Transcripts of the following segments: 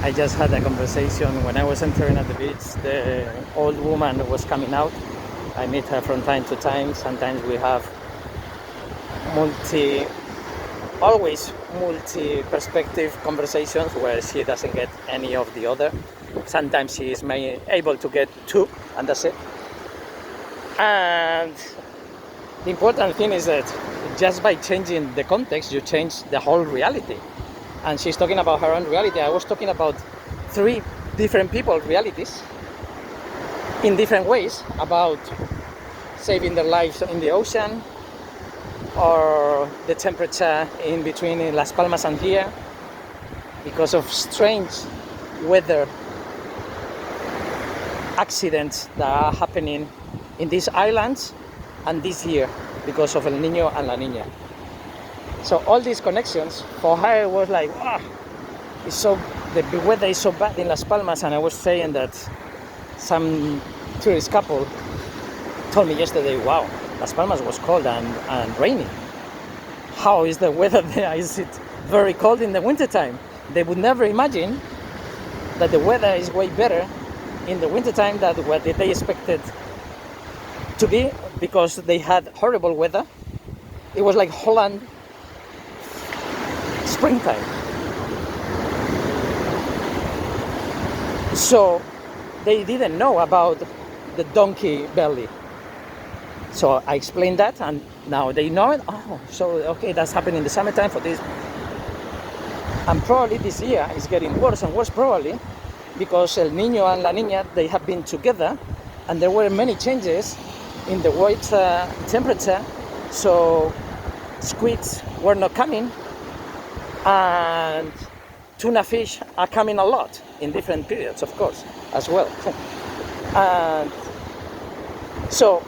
I just had a conversation when I was entering at the beach. The old woman was coming out. I meet her from time to time. Sometimes we have always multi-perspective conversations where she doesn't get any of the other. Sometimes she is able to get two, and that's it. And the important thing is that just by changing the context, you change the whole reality. And she's talking about her own reality. I was talking about three different people's realities in different ways, about saving their lives in the ocean, or the temperature in between Las Palmas and here because of strange weather accidents that are happening in these islands, and this year because of El Niño and La Niña. So all these connections for her was like, the weather is so bad in Las Palmas. And I was saying that some tourist couple told me yesterday, wow, Las Palmas was cold and rainy. How is the weather there? Is it very cold in the wintertime? They would never imagine that the weather is way better in the wintertime than what they expected to be, because they had horrible weather. It was like Holland springtime. So they didn't know about the donkey belly. So I explained that, and now they know it. Oh, so okay, that's happening in the summertime for this. And probably this year is getting worse and worse, probably because El Niño and La Niña, they have been together, and there were many changes in the water temperature. So squids were not coming, and tuna fish are coming a lot in different periods, of course, as well. And so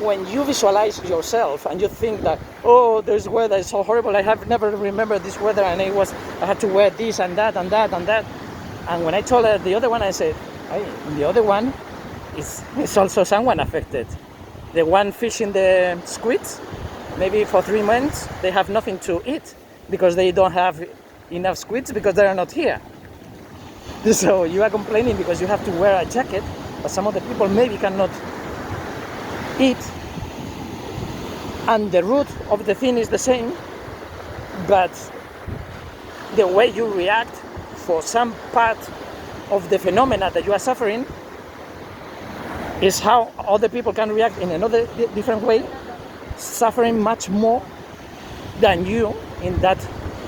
when you visualize yourself and you think that, oh, this weather is so horrible, I have never remembered this weather, and I had to wear this and that and that and that. And when I told her the other one, I said, hey, the other one is also someone affected. The one fishing the squids, maybe for 3 months they have nothing to eat because they don't have enough squids because they are not here. So you are complaining because you have to wear a jacket, but some of the people maybe cannot eat, and the root of the thing is the same, but the way you react for some part of the phenomena that you are suffering is how other people can react in another different way, suffering much more than you in that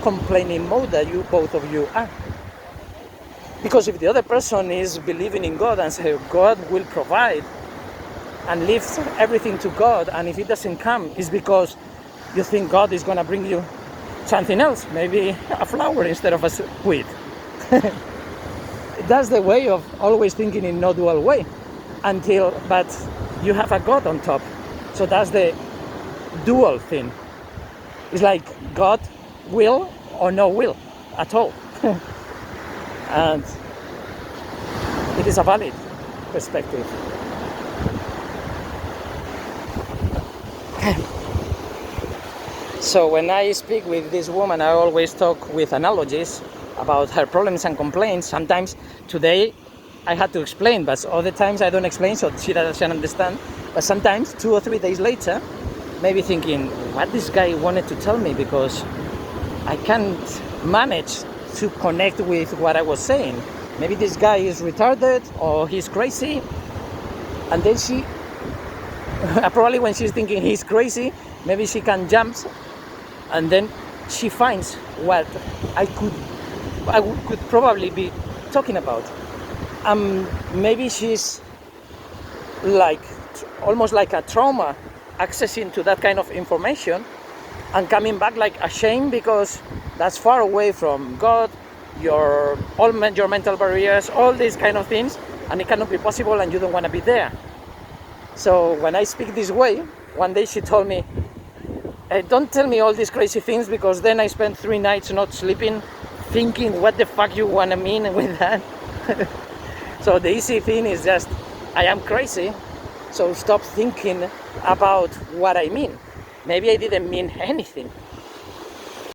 complaining mode that both of you are. Because if the other person is believing in God and say God will provide and leaves everything to God, and if it doesn't come, it's because you think God is going to bring you something else, maybe a flower instead of a squid. That's the way of always thinking in no dual way, but you have a God on top. So that's the dual thing. It's like God will or no will at all. And it is a valid perspective. So when I speak with this woman, I always talk with analogies about her problems and complaints. Sometimes today I had to explain, but other times I don't explain, so she doesn't understand. But sometimes 2 or 3 days later, maybe thinking, what this guy wanted to tell me, because I can't manage to connect with what I was saying. Maybe this guy is retarded or he's crazy. And then she, probably when she's thinking he's crazy, maybe she can jump, and then she finds what I could probably be talking about. Maybe she's like almost like a trauma, accessing to that kind of information and coming back like ashamed because that's far away from God, your mental barriers, all these kind of things, and it cannot be possible, and you don't want to be there. So when I speak this way, one day she told me, hey, don't tell me all these crazy things, because then I spent 3 nights not sleeping, thinking what the fuck you want to mean with that. So the easy thing is just, I am crazy, so stop thinking about what I mean. Maybe I didn't mean anything.